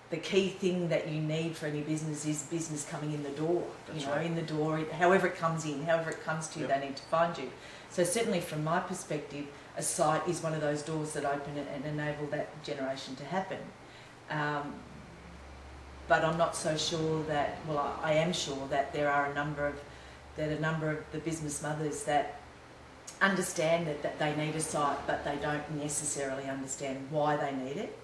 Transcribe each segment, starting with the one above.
the key thing that you need for any business is business coming in the door. That's you know, right. in the door, however it comes in, however it comes to you, Yep. they need to find you. So certainly from my perspective, a site is one of those doors that open it and enable that generation to happen. But I'm not so sure that, well, I am sure that there are a number of the business mothers that understand that they need a site, but they don't necessarily understand why they need it,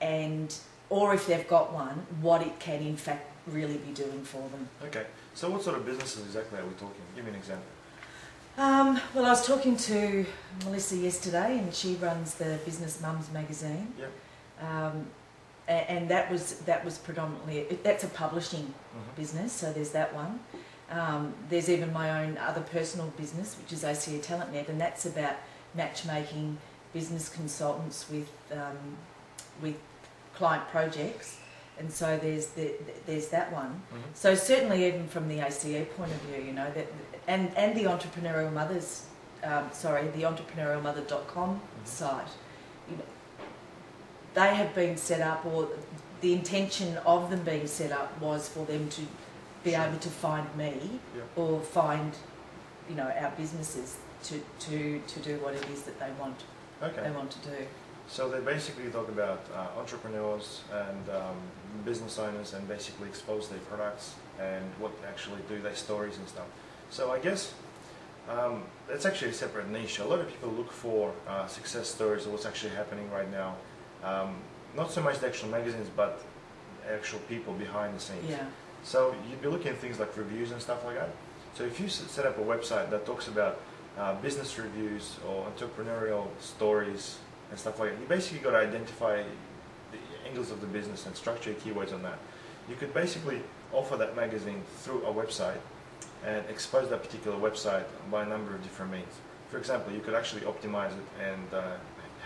and or if they've got one, what it can in fact really be doing for them. Okay, so what sort of businesses exactly are we talking? Give me an example. Well, I was talking to Melissa yesterday, and she runs the Business Mums magazine. Yep. And that was predominantly, that's a publishing business, so there's that one. There's even my own other personal business, which is ACA TalentNet, and that's about matchmaking business consultants with client projects, and so there's that one. So certainly, even from the ACA point of view, you know, that and the Entrepreneurial Mothers, the entrepreneurialmother.com site, you know, they have been set up, or the intention of them being set up was for them to be able to find me or find, you know, our businesses to do what it is that they want. Okay. They want to do. So they basically talk about entrepreneurs and business owners, and basically expose their products and what they actually do, their stories and stuff. So I guess that's actually a separate niche. A lot of people look for success stories of what's actually happening right now. Not so much the actual magazines, but actual people behind the scenes. Yeah. So you'd be looking at things like reviews and stuff like that. So if you set up a website that talks about business reviews or entrepreneurial stories and stuff like that, you basically got to identify the angles of the business and structure your keywords on that. You could basically offer that magazine through a website and expose that particular website by a number of different means. For example, you could actually optimize it and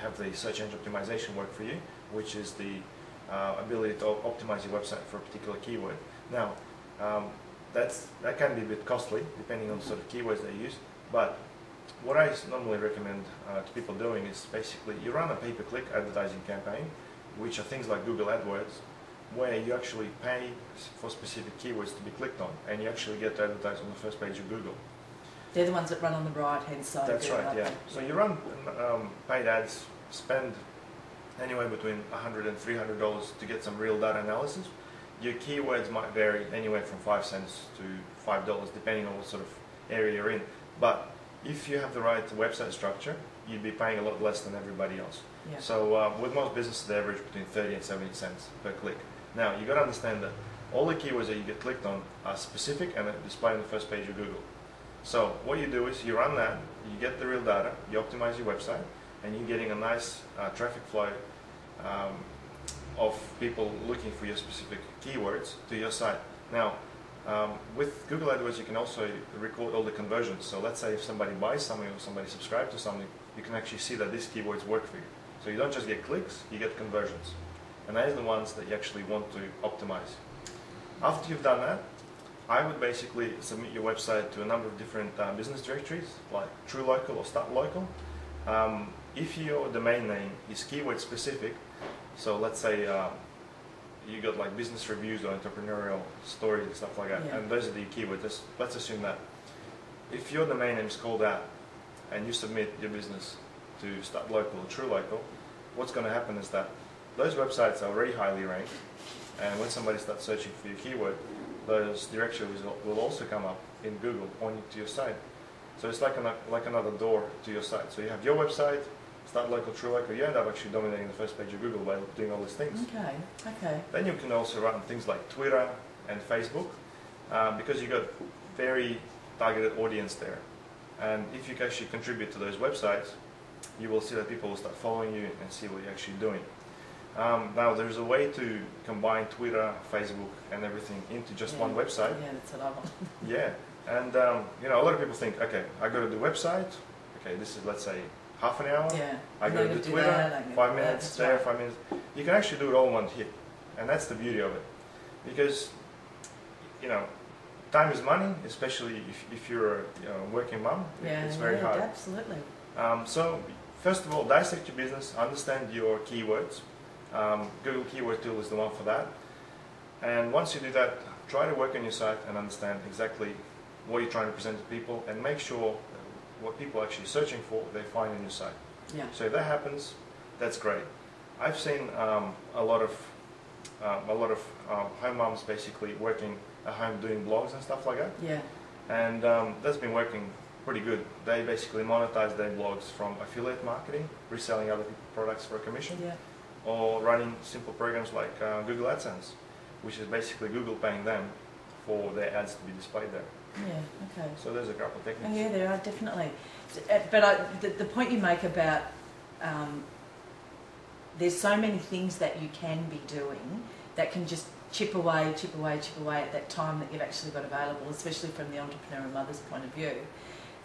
have the search engine optimization work for you, which is the ability to optimize your website for a particular keyword. Now, that can be a bit costly depending on the sort of keywords they use, but what I normally recommend to people doing is basically you run a pay-per-click advertising campaign, which are things like Google AdWords, where you actually pay for specific keywords to be clicked on, and you actually get to advertise on the first page of Google. They're the ones that run on the right-hand side. That's there, right, yeah. So you run paid ads, spend anywhere between $100 and $300 to get some real data analysis. Your keywords might vary anywhere from 5 cents to $5, depending on what sort of area you're in. But if you have the right website structure, you'd be paying a lot less than everybody else. Yeah. So with most businesses, they average between 30 and 70 cents per click. Now, you've got to understand that all the keywords that you get clicked on are specific and are displayed on the first page of Google. So what you do is you run that, you get the real data, you optimize your website, and you're getting a nice traffic flow of people looking for your specific keywords to your site. Now, with Google AdWords, you can also record all the conversions. So let's say if somebody buys something or somebody subscribes to something, you can actually see that these keywords work for you. So you don't just get clicks, you get conversions. And those are the ones that you actually want to optimize. After you've done that, I would basically submit your website to a number of different business directories, like TrueLocal or StartLocal. If your domain name is keyword specific, so let's say you got like business reviews or entrepreneurial stories and stuff like that, and those are the keywords. Let's assume that if your domain name is called out and you submit your business to StartLocal or TrueLocal, what's going to happen is that those websites are already highly ranked, and when somebody starts searching for your keyword, those directories will also come up in Google pointing to your site. So it's like another door to your site. So you have your website, StartLocal, TrueLocal, you end up actually dominating the first page of Google by doing all these things. Okay, okay. Then you can also run things like Twitter and Facebook, because you've got very targeted audience there. And if you can actually contribute to those websites, you will see that people will start following you and see what you're actually doing. Now there's a way to combine Twitter, Facebook and everything into just one website. Yeah, that's what I want. Yeah, and you know, a lot of people think, okay, I go to the website, okay, this is, let's say, half an hour, Yeah. I go to Twitter, 5 minutes there, 5 minutes. You can actually do it all in one hit, and that's the beauty of it. Because, you know, time is money, especially if you're a working mum, it's very hard. Absolutely. So, first of all, dissect your business, understand your keywords, Google Keyword Tool is the one for that. And once you do that, try to work on your site and understand exactly what you're trying to present to people, and make sure what people are actually searching for, they find on your site. Yeah. So if that happens, that's great. I've seen a lot of home moms basically working at home doing blogs and stuff like that. Yeah. And that's been working pretty good. They basically monetize their blogs from affiliate marketing, reselling other people's products for a commission, Yeah. or running simple programs like Google AdSense, which is basically Google paying them for their ads to be displayed there. Yeah. Okay. So there's a couple of techniques. Oh, yeah, there are definitely. But the point you make about there's so many things that you can be doing that can just chip away at that time that you've actually got available, especially from the entrepreneurial mother's point of view,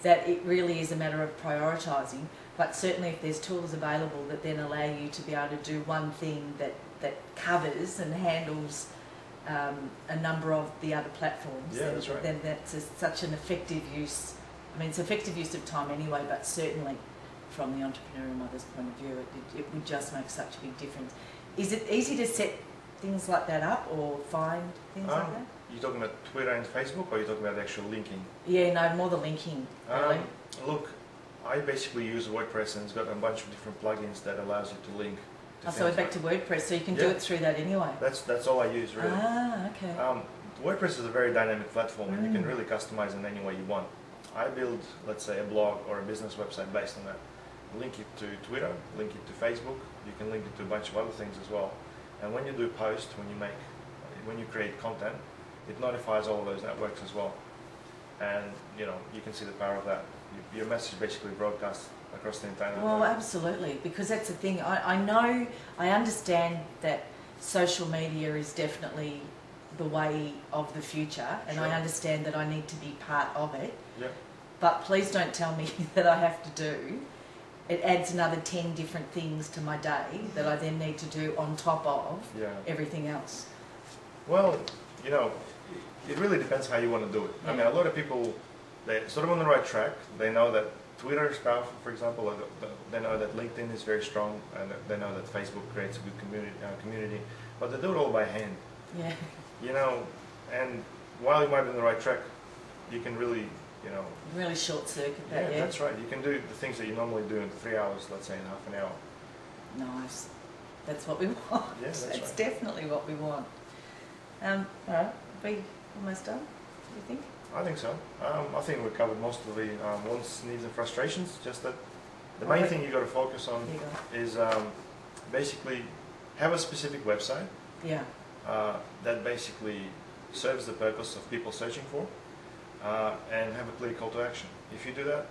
that it really is a matter of prioritising. But certainly if there's tools available that then allow you to be able to do one thing that covers and handles a number of the other platforms, Yeah, that's right. then that's such an effective use. I mean, it's effective use of time anyway, but certainly from the entrepreneurial mother's point of view, it would just make such a big difference. Is it easy to set things like that up or find things like that? You're talking about Twitter and Facebook, or you're talking about the actual linking? Yeah, no, more the linking, really. Look, I basically use WordPress, and it's got a bunch of different plugins that allows you to link to So we're things back to WordPress, so you can do Yeah. it through that anyway. That's all I use, really. Ah, okay. WordPress is a very dynamic platform, and you can Mm. really customize it in any way you want. I build, let's say, a blog or a business website based on that. Link it to Twitter, link it to Facebook. You can link it to a bunch of other things as well. And when you do post, when you create content, it notifies all of those networks as well. And you can see the power of that. Your message basically broadcasts across the entire network. Well, absolutely, because that's the thing. I understand that social media is definitely the way of the future, and I Sure. understand that I need to be part of it. Yeah. But please don't tell me that I have to do. It adds another 10 different things to my day that I then need to do on top of Yeah. everything else. Well, it really depends how you want to do it. I mean, a lot of people, they're sort of on the right track. They know that Twitter is powerful, for example. Or they know that LinkedIn is very strong, and they know that Facebook creates a good community. But they do it all by hand. Yeah. And while you might be on the right track, you can really, Really short circuit that, yeah, yeah. that's right. You can do the things that you normally do in 3 hours, let's say in half an hour. Nice. That's what we want. Yeah, that's right. Definitely what we want. All right, are we almost done, do you think? I think so. I think we covered most of the wants, needs, and frustrations. Just that the Well, main thing you've got to focus on There you go. is basically have a specific website Yeah. that basically serves the purpose of people searching for, and have a clear call to action. If you do that,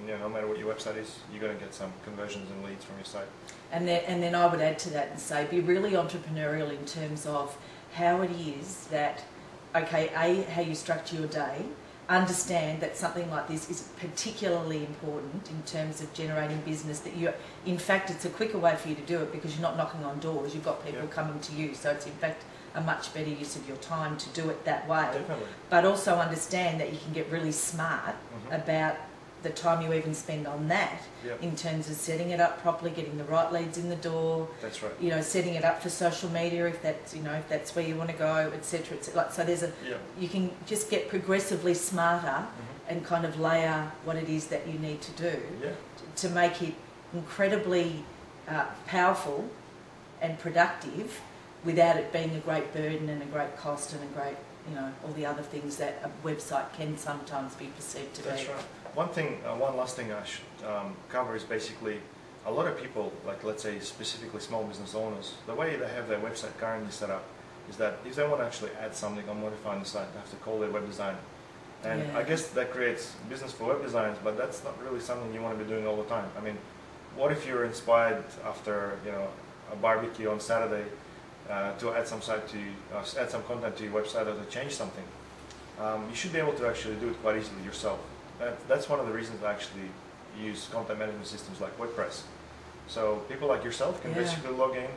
no matter what your website is, you're going to get some conversions and leads from your site. And then I would add to that and say be really entrepreneurial in terms of how it is that, okay, how you structure your day, understand that something like this is particularly important in terms of generating business, that in fact it's a quicker way for you to do it because you're not knocking on doors, you've got people Yeah. coming to you, so it's in fact a much better use of your time to do it that way. Definitely. But also understand that you can get really smart Mhm. about the time you even spend on that Yep. in terms of setting it up properly, getting the right leads in the door, That's right. setting it up for social media if that's where you want to go, etc. So there's Yeah. you can just get progressively smarter Mhm. and kind of layer what it is that you need to do Yeah. to make it incredibly powerful and productive without it being a great burden and a great cost and a great, all the other things that a website can sometimes be perceived to That's be. right. One last thing I should cover is basically a lot of people, like let's say specifically small business owners, the way they have their website currently set up is that if they want to actually add something or modify on the site, they have to call their web designer. And Yeah. I guess that creates business for web designers, but that's not really something you want to be doing all the time. I mean, what if you're inspired after a barbecue on Saturday to add some content to your website or to change something? You should be able to actually do it quite easily yourself. That's one of the reasons I actually use content management systems like WordPress. So people like yourself can Yeah. basically log in